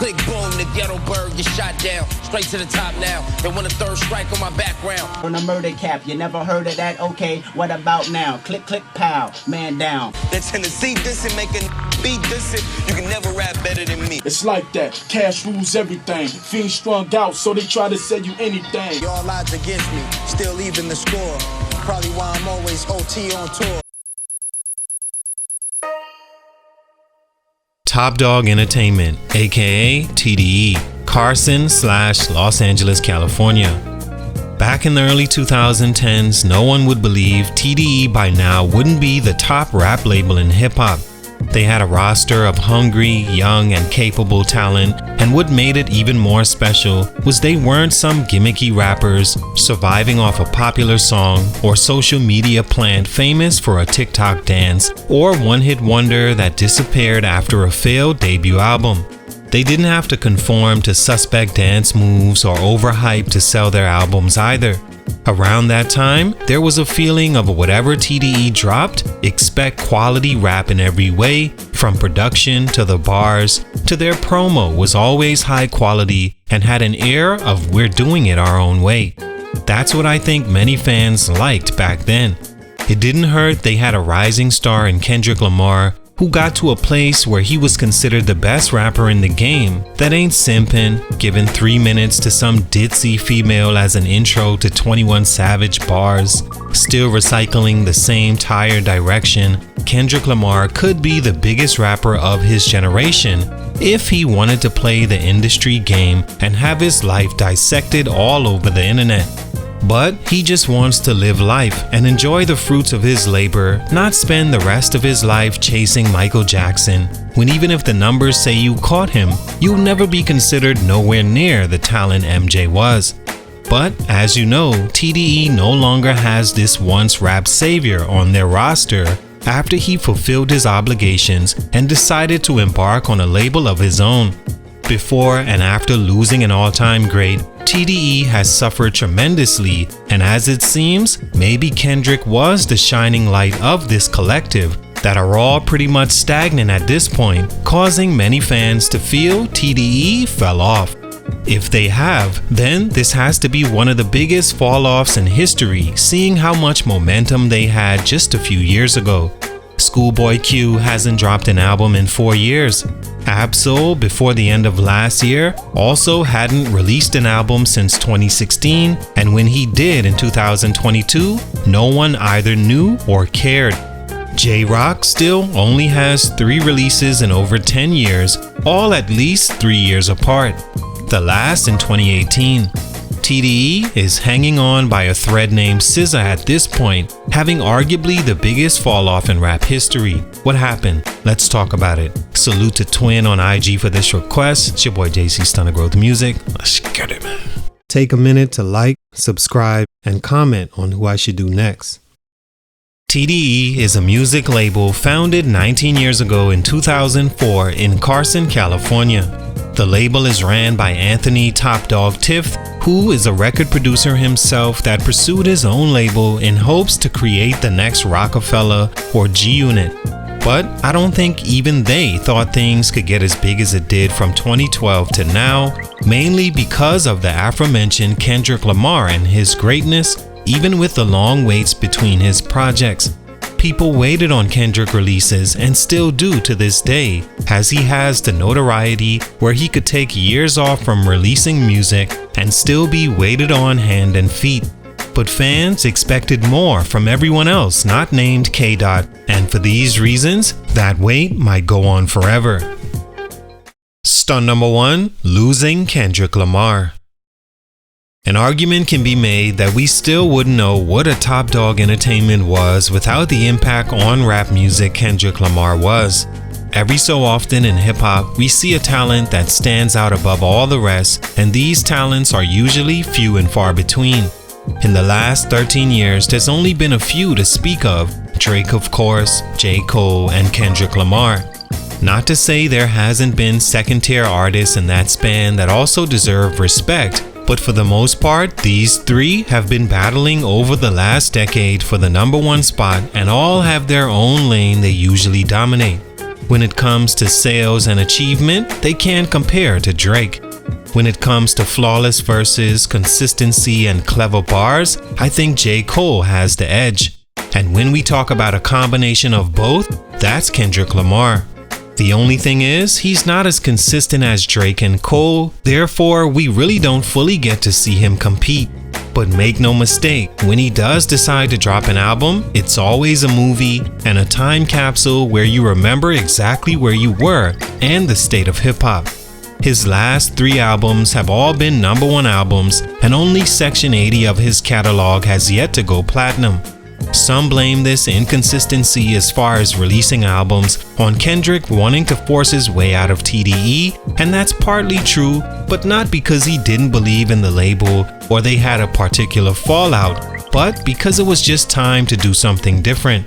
Click, boom, the ghetto bird get shot down. Straight to the top now. They want a third strike on my background. On a murder cap, you never heard of that? Okay, what about now? Click, click, pow, man down. That Tennessee dissing, making beat dissing. You can never rap better than me. It's like that. Cash rules everything. Fiends strung out, so they try to sell you anything. All odds against me, still even the score. Probably why I'm always OT on tour. Top Dog Entertainment, aka T.D.E, Carson/Los Angeles, California. Back in the early 2010s, no one would believe T.D.E by now wouldn't be the top rap label in hip-hop. They had a roster of hungry, young, and capable talent, and what made it even more special was they weren't some gimmicky rappers surviving off a popular song or social media plant famous for a TikTok dance or one-hit wonder that disappeared after a failed debut album. They didn't have to conform to suspect dance moves or overhype to sell their albums either. Around that time, there was a feeling of whatever T.D.E dropped, expect quality rap in every way, from production to the bars to their promo was always high quality and had an air of we're doing it our own way. That's what I think many fans liked back then. It didn't hurt they had a rising star in Kendrick Lamar, who got to a place where he was considered the best rapper in the game that ain't simping, giving 3 minutes to some ditzy female as an intro to 21 Savage bars, still recycling the same tired direction. Kendrick Lamar could be the biggest rapper of his generation if he wanted to play the industry game and have his life dissected all over the internet. But he just wants to live life and enjoy the fruits of his labor, not spend the rest of his life chasing Michael Jackson, when even if the numbers say you caught him, you'll never be considered nowhere near the talent MJ was. But as you know, T.D.E no longer has this once rap savior on their roster after he fulfilled his obligations and decided to embark on a label of his own. Before and after losing an all-time great, T.D.E has suffered tremendously, and as it seems, maybe Kendrick was the shining light of this collective that are all pretty much stagnant at this point, causing many fans to feel T.D.E fell off. If they have, then this has to be one of the biggest fall-offs in history, seeing how much momentum they had just a few years ago. Schoolboy Q hasn't dropped an album in 4 years. Ab-Soul, before the end of last year, also hadn't released an album since 2016, and when he did in 2022, no one either knew or cared. J-Rock still only has 3 releases in over 10 years, all at least 3 years apart. The last in 2018. T.D.E is hanging on by a thread named SZA at this point, having arguably the biggest fall off in rap history. What happened? Let's talk about it. Salute to Twin on IG for this request. It's your boy JC StuntedGrowthMusic. Let's get it, man. Take a minute to like, subscribe, and comment on who I should do next. T.D.E is a music label founded 19 years ago in 2004 in Carson, California. The label is ran by Anthony Top Dog Tiff, who is a record producer himself that pursued his own label in hopes to create the next Rockefeller or G-Unit. But I don't think even they thought things could get as big as it did from 2012 to now, mainly because of the aforementioned Kendrick Lamar and his greatness, even with the long waits between his projects. People waited on Kendrick releases and still do to this day, as he has the notoriety where he could take years off from releasing music and still be waited on hand and feet. But fans expected more from everyone else not named K-Dot, and for these reasons, that wait might go on forever. Stunt number 1, losing Kendrick Lamar. An argument can be made that we still wouldn't know what a Top Dog Entertainment was without the impact on rap music Kendrick Lamar was. Every so often in hip-hop, we see a talent that stands out above all the rest, and these talents are usually few and far between. In the last 13 years, there's only been a few to speak of: Drake, of course, J. Cole, and Kendrick Lamar. Not to say there hasn't been second-tier artists in that span that also deserve respect, but for the most part, these 3 have been battling over the last decade for the #1 spot, and all have their own lane they usually dominate. When it comes to sales and achievement, they can't compare to Drake. When it comes to flawless verses, consistency, and clever bars, I think J. Cole has the edge. And when we talk about a combination of both, that's Kendrick Lamar. The only thing is, he's not as consistent as Drake and Cole, therefore we really don't fully get to see him compete. But make no mistake, when he does decide to drop an album, it's always a movie and a time capsule where you remember exactly where you were and the state of hip-hop. His last 3 albums have all been #1 albums, and only Section 80 of his catalog has yet to go platinum. Some blame this inconsistency as far as releasing albums on Kendrick wanting to force his way out of T.D.E, and that's partly true, but not because he didn't believe in the label or they had a particular fallout, but because it was just time to do something different.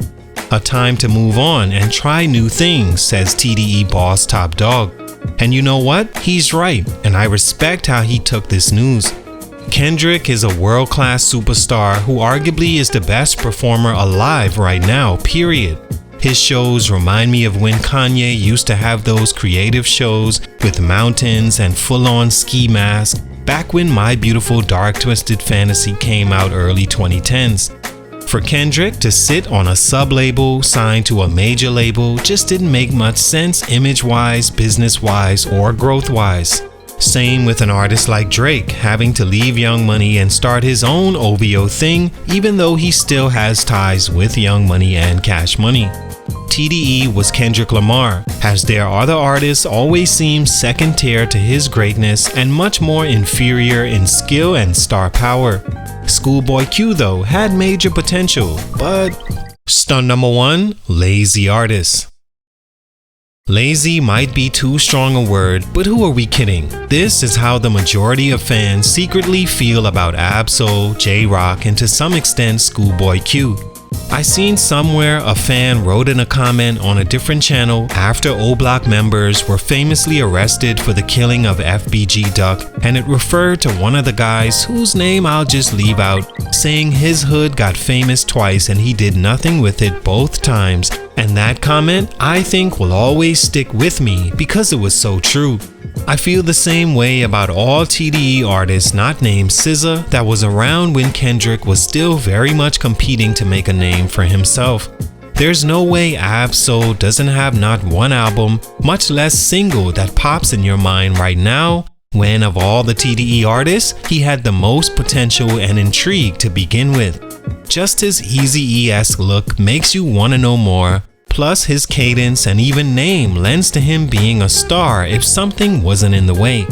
A time to move on and try new things, says T.D.E boss Top Dog. And you know what? He's right, and I respect how he took this news. Kendrick is a world-class superstar who arguably is the best performer alive right now, period. His shows remind me of when Kanye used to have those creative shows with mountains and full-on ski mask back when My Beautiful Dark Twisted Fantasy came out early 2010s. For Kendrick to sit on a sub-label signed to a major label just didn't make much sense image-wise, business-wise, or growth-wise. Same with an artist like Drake having to leave Young Money and start his own OVO thing, even though he still has ties with Young Money and Cash Money. T.D.E was Kendrick Lamar, as their other artists always seemed second tier to his greatness and much more inferior in skill and star power. Schoolboy Q though had major potential, but... Stunt number 1, lazy artist. Lazy might be too strong a word, but who are we kidding? This is how the majority of fans secretly feel about Ab-Soul, J-Rock, and to some extent Schoolboy Q. I seen somewhere a fan wrote in a comment on a different channel after O-Block members were famously arrested for the killing of FBG Duck, and it referred to one of the guys whose name I'll just leave out, saying his hood got famous twice and he did nothing with it both times. And that comment, I think, will always stick with me because it was so true. I feel the same way about all T.D.E artists not named SZA that was around when Kendrick was still very much competing to make a name for himself. There's no way Ab-Soul doesn't have not one album, much less single, that pops in your mind right now, when of all the T.D.E artists, he had the most potential and intrigue to begin with. Just his Eazy-E-esque look makes you want to know more, plus his cadence and even name lends to him being a star if something wasn't in the way.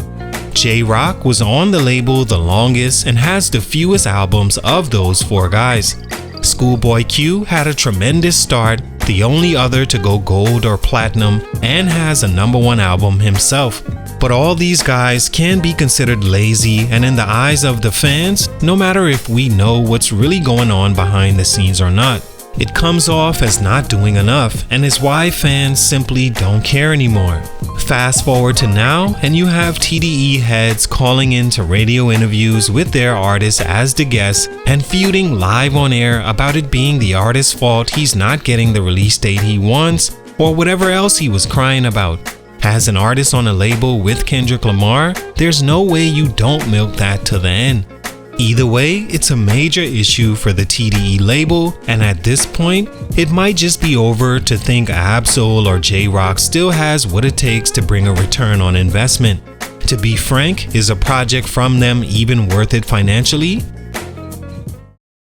J-Rock was on the label the longest and has the fewest albums of those 4 guys. Schoolboy Q had a tremendous start, the only other to go gold or platinum, and has a #1 album himself. But all these guys can be considered lazy, and in the eyes of the fans, no matter if we know what's really going on behind the scenes or not, it comes off as not doing enough, and is why fans simply don't care anymore. Fast forward to now, and you have T.D.E heads calling into radio interviews with their artists as the guests and feuding live on air about it being the artist's fault he's not getting the release date he wants, or whatever else he was crying about. As an artist on a label with Kendrick Lamar, there's no way you don't milk that to the end. Either way, it's a major issue for the T.D.E label, and at this point, it might just be over to think Ab-Soul or J-Rock still has what it takes to bring a return on investment. To be frank, is a project from them even worth it financially?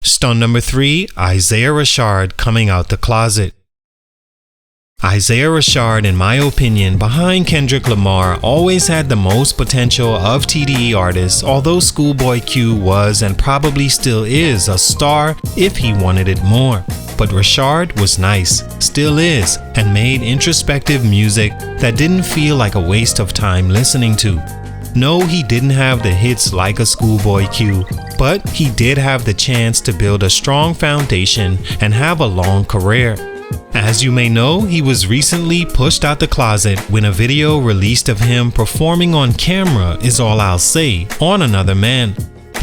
Stunt number 3, Isaiah Rashad coming out the closet. Isaiah Rashad, in my opinion, behind Kendrick Lamar, always had the most potential of T.D.E artists, although Schoolboy Q was and probably still is a star if he wanted it more. But Rashad was nice, still is, and made introspective music that didn't feel like a waste of time listening to. No, he didn't have the hits like a Schoolboy Q, but he did have the chance to build a strong foundation and have a long career. As you may know, he was recently pushed out the closet when a video released of him performing on camera is all I'll say on Another Man.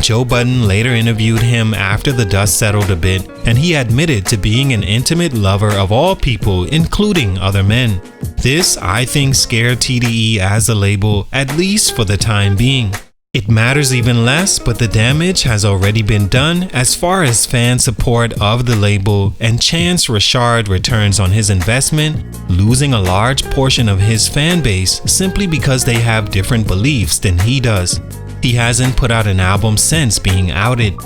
Joe Budden later interviewed him after the dust settled a bit, and he admitted to being an intimate lover of all people, including other men. This, I think, scared T.D.E as a label, at least for the time being. It matters even less, but the damage has already been done as far as fan support of the label, and Chance Richard returns on his investment, losing a large portion of his fan base simply because they have different beliefs than he does. He hasn't put out an album since being outed.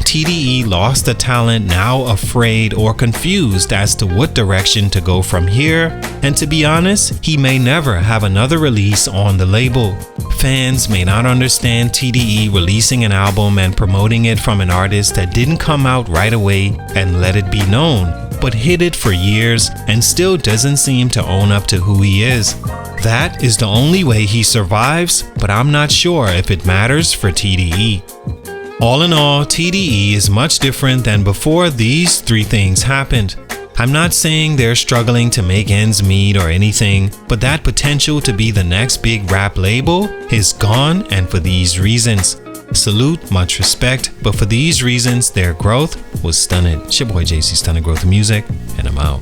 T.D.E lost the talent, now afraid or confused as to what direction to go from here, and to be honest, he may never have another release on the label. Fans may not understand T.D.E releasing an album and promoting it from an artist that didn't come out right away and let it be known, but hid it for years and still doesn't seem to own up to who he is. That is the only way he survives, but I'm not sure if it matters for T.D.E. All in all, T.D.E is much different than before these three things happened. I'm not saying they're struggling to make ends meet or anything, but that potential to be the next big rap label is gone, and for these reasons. Salute, much respect, but for these reasons, their growth was stunted. It's your boy JC, StuntedGrowthMusic, and I'm out.